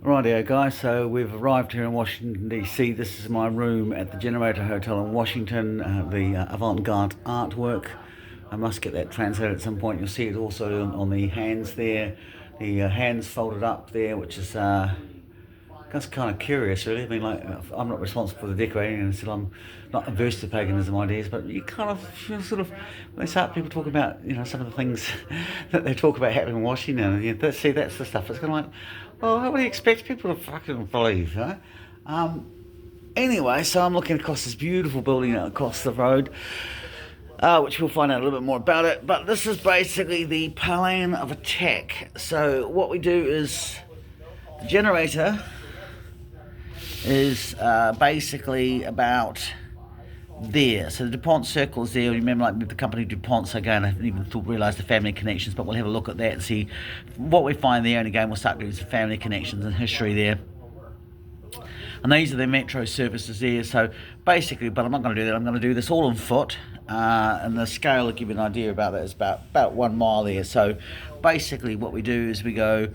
Rightio guys, so we've arrived here in Washington DC. This is my room at the Generator Hotel in Washington, the avant-garde artwork. I must get that translated at some point. You'll see it also on the hands there, the hands folded up there, which is that's kind of curious, really. I mean, like, I'm not responsible for the decorating, and still I'm not averse to paganism ideas, but you kind of feel sort of, when they start people talking about, some of the things that they talk about happening in Washington, and see, that's the stuff. It's kind of like, well, how do you expect people to fucking believe, huh? Anyway, so I'm looking across this beautiful building across the road, which we'll find out a little bit more about it. But this is basically the plan of attack. So what we do is the generator is basically about there. So the DuPont circle is there. Remember, like with the company DuPont, so again, I haven't even realised the family connections, but we'll have a look at that and see what we find there. And again, we'll start doing some family connections and history there. And these are the metro services there. So basically, but I'm not going to do that. I'm going to do this all on foot. And the scale, to give you an idea about that, is about 1 mile there. So basically what we do is we go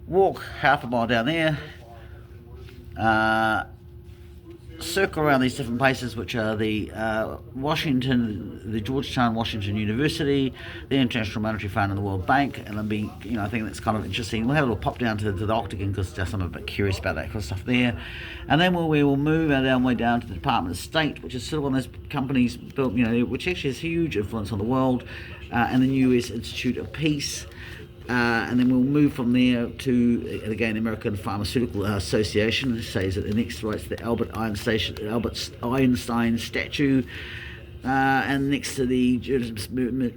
walk half a mile down there, circle around these different places, which are the Georgetown Washington University, the International Monetary Fund, and the World Bank. And then I think that's kind of interesting. We'll have a little pop down to the Octagon because just I'm a bit curious about that kind of stuff there. And then we will move our way down to the Department of State, which is sort of one of those companies built, which actually has huge influence on the world, and the U.S. Institute of Peace. And then we'll move from there to, again, the American Pharmaceutical Association. It says that the next right to the Albert Einstein statue, and next to the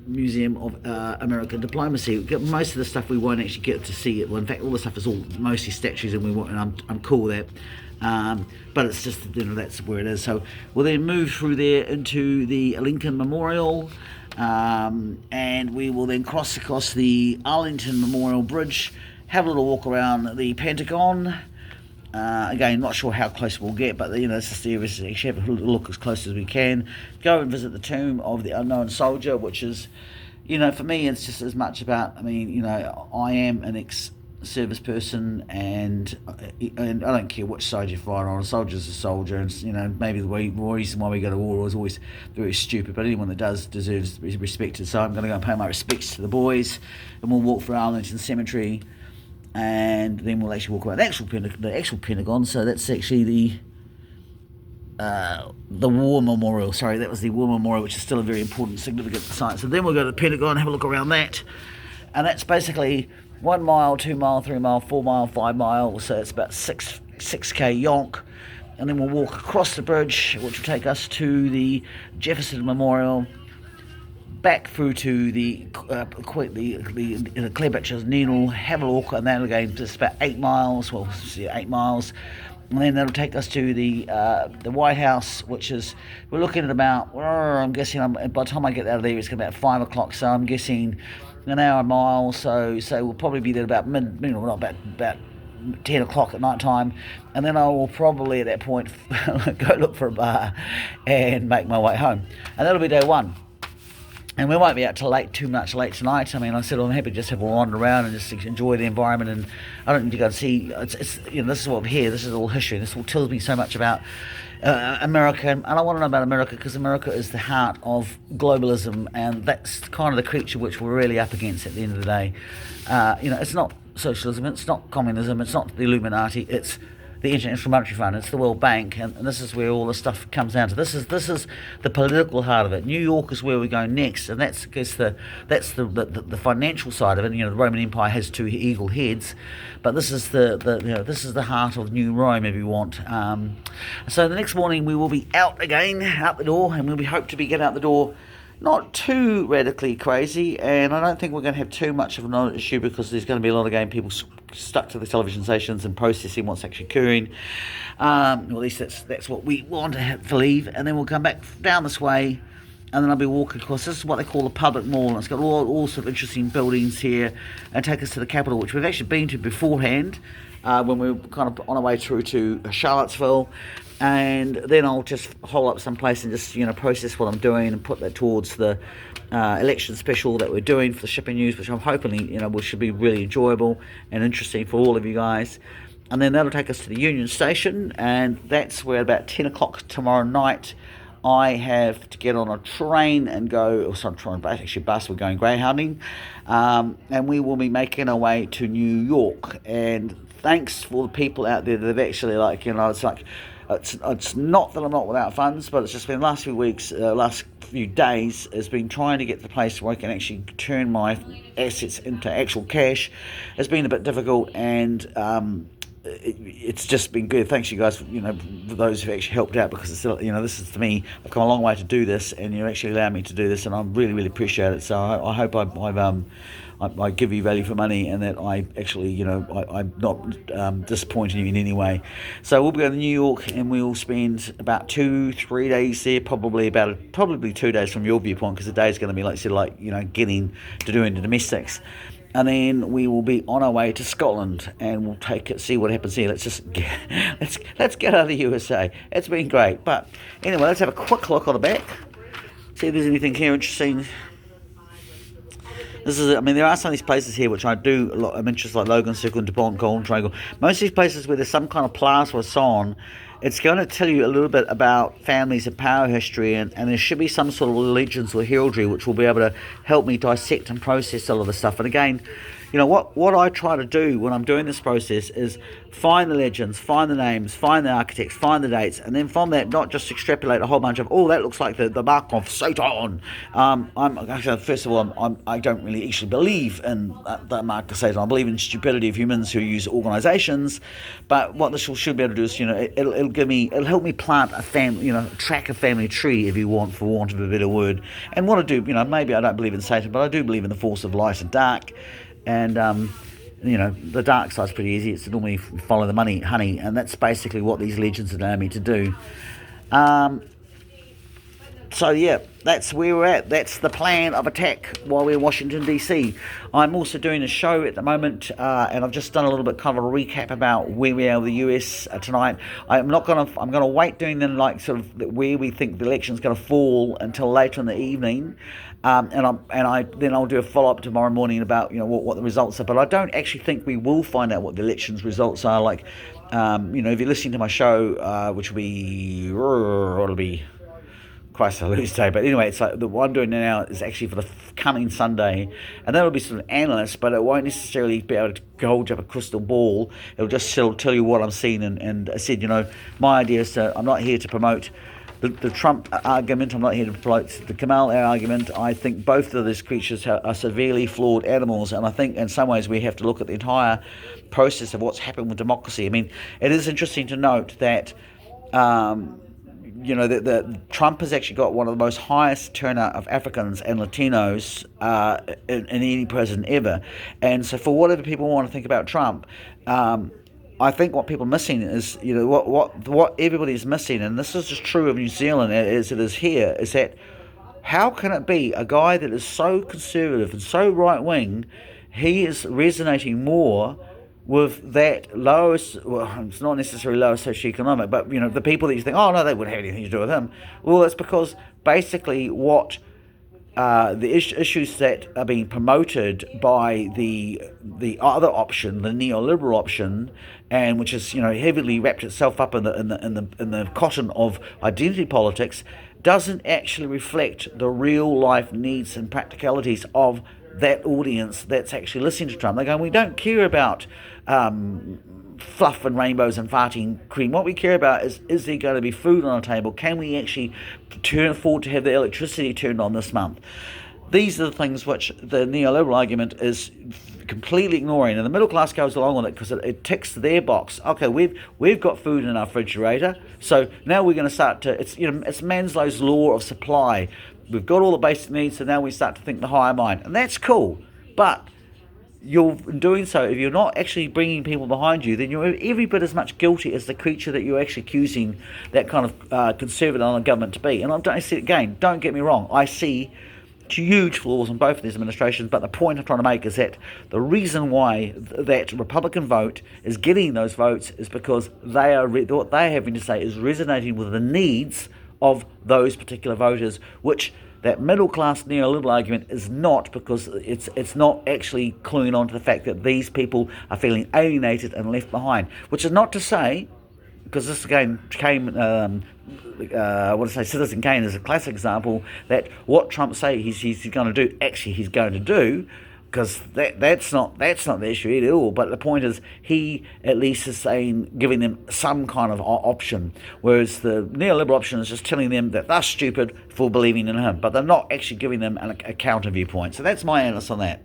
Museum of American Diplomacy. Most of the stuff we won't actually get to see. Well, in fact, all the stuff is all mostly statues, and I'm cool with that. But it's just, that's where it is. So we'll then move through there into the Lincoln Memorial. And we will then cross across the Arlington Memorial Bridge, have a little walk around the Pentagon. Again, not sure how close we'll get, but it's just the actually have a look as close as we can. Go and visit the tomb of the unknown soldier, which is, for me, it's just as much about, I am an ex-service person, and I don't care which side you fight on. A soldier's a soldier, and maybe the reason why we go to war is always very stupid, but anyone that does deserves to be respected. So I'm going to go and pay my respects to the boys, and we'll walk through Arlington Cemetery, and then we'll actually walk around the actual Pentagon. So that's actually the War Memorial. Sorry, that was the War Memorial, which is still a very important, significant site. So then we'll go to the Pentagon and have a look around that, and that's basically 1 mile, 2 mile, 3 mile, 4 mile, 5 miles. So it's about 6k yonk. And then we'll walk across the bridge, which will take us to the Jefferson Memorial, back through to the Klebitcher's Needle, have a look, and then again just about 8 miles. Well, 8 miles. And then that'll take us to the White House, which is, we're looking at about, I'm guessing, by the time I get out of there, it's about 5 o'clock. So I'm guessing an hour a mile. So we'll probably be there about about 10 o'clock at night time, and then I will probably at that point go look for a bar and make my way home, and that'll be day one. And we won't be out too much late tonight. I said I'm happy to just have a wander around and just enjoy the environment. And I don't need to go and see. This is what I'm here. This is all history. This all tells me so much about America, and I want to know about America because America is the heart of globalism, and that's kind of the creature which we're really up against at the end of the day. It's not socialism, it's not communism, it's not the Illuminati, it's the International Monetary Fund, it's the World Bank, and this is where all the stuff comes down to. This is the political heart of it. New York is where we're going next, and that's the financial side of it. The Roman Empire has 2 eagle heads, but this is this is the heart of New Rome, if you want. So the next morning we will be out the door, and we hope to get out the door not too radically crazy, and I don't think we're going to have too much of an issue because there's going to be a lot of people stuck to the television stations and processing what's actually occurring. Or at least that's what we want to have to leave, and then we'll come back down this way, and then I'll be walking across. This is what they call the public mall, and it's got all sorts of interesting buildings here, and take us to the Capitol, which we've actually been to beforehand when we were kind of on our way through to Charlottesville. And then I'll just hole up someplace and just process what I'm doing and put that towards the election special that we're doing for the Shipping News, which I'm hoping should be really enjoyable and interesting for all of you guys. and then that'll take us to the Union Station, and that's where about 10 o'clock tomorrow night I have to get on a train and go, or sorry, actually bus, we're going greyhounding, and we will be making our way to New York. And thanks for the people out there that have actually, like, it's not that I'm not without funds, but it's just been the last few weeks, last few days, has been trying to get to the place where I can actually turn my assets into actual cash. It's been a bit difficult, and it's just been good. Thanks you guys for, for those who've actually helped out, because it's, this is, to me, I've come a long way to do this, and you actually allow me to do this, and I really, really appreciate it. So I hope I give you value for money, and that I actually, I'm not disappointing you in any way. So we'll be going to New York, and we'll spend about 2-3 days there, probably 2 days from your viewpoint, because the day's going to be getting to doing the domestics. And then we will be on our way to Scotland, and we'll see what happens here. Let's get out of the USA. It's been great. But anyway, let's have a quick look on the back. See if there's anything here interesting. There are some of these places here which I do a lot. I'm interested, like Logan Circle and DuPont Golden Triangle. Most of these places where there's some kind of plaza or so on, it's going to tell you a little bit about families and power history, and there should be some sort of legends or heraldry which will be able to help me dissect and process all of this stuff. And again, what I try to do when I'm doing this process is find the legends, find the names, find the architects, find the dates, and then from that, not just extrapolate a whole bunch of, that looks like the Mark of Satan. First of all, I don't really actually believe in the Mark of Satan. I believe in stupidity of humans who use organisations. But what this should be able to do is, it'll help me plant a family, track a family tree, if you want, for want of a better word. And what I do, maybe I don't believe in Satan, but I do believe in the force of light and dark. And the dark side's pretty easy. It's to normally follow the honey, and that's basically what these legends allow me to do. So yeah, that's where we're at. That's the plan of attack while we're in Washington DC. I'm also doing a show at the moment, and I've just done a little bit kind of a recap about where we are with the US tonight. I'm going to wait doing them sort of where we think the election's going to fall until later in the evening. Then I'll do a follow-up tomorrow morning about what the results are. But I don't actually think we will find out what the election's results are. If you're listening to my show, which will be, it'll be Christ, I lose day. But anyway, it's like the one I'm doing now is actually for the coming Sunday, and that'll be sort of analyst, but it won't necessarily be able to hold up a crystal ball. It'll just tell you what I'm seeing. And I said, my idea is I'm not here to promote the Trump argument. I'm not here to promote the Kamala argument. I think both of these creatures are severely flawed animals, and I think in some ways we have to look at the entire process of what's happened with democracy. I mean, it is interesting to note that that Trump has actually got one of the most highest turnout of Africans and Latinos in any president ever. And so for whatever people want to think about Trump, I think what people are missing is, what everybody is missing, and this is just true of New Zealand as it is here, is that how can it be a guy that is so conservative and so right-wing, he is resonating more with that lowest, well, it's not necessarily lower socioeconomic, but, the people that you think, oh, no, they wouldn't have anything to do with him. Well, that's because basically what the issues that are being promoted by the other option, the neoliberal option, and which is heavily wrapped itself up in the cotton of identity politics, doesn't actually reflect the real life needs and practicalities of that audience that's actually listening to Trump. They're going, we don't care about fluff and rainbows and farting cream. What we care about is there going to be food on the table? Can we actually afford to have the electricity turned on this month? These are the things which the neoliberal argument is completely ignoring, and the middle class goes along with it because it ticks their box. Okay, we've got food in our refrigerator, so now we're going to start to, it's Maslow's law of supply. We've got all the basic needs, so now we start to think the higher mind, and that's cool. But you're doing so, if you're not actually bringing people behind you, then you're every bit as much guilty as the creature that you're actually accusing that kind of conservative government to be. And I say again, don't get me wrong, I see huge flaws in both of these administrations, but the point I'm trying to make is that the reason why that Republican vote is getting those votes is because what they're having to say is resonating with the needs of those particular voters, which that middle class neoliberal argument is not, because it's not actually cluing on to the fact that these people are feeling alienated and left behind. Which is not to say, because this again came, Citizen Kane is a classic example, that what Trump say he's going to do, actually he's going to do, because that's not the issue at all. But the point is, he at least is saying, giving them some kind of option, whereas the neoliberal option is just telling them that they're stupid for believing in him, but they're not actually giving them a counter viewpoint. So that's my analysis on that.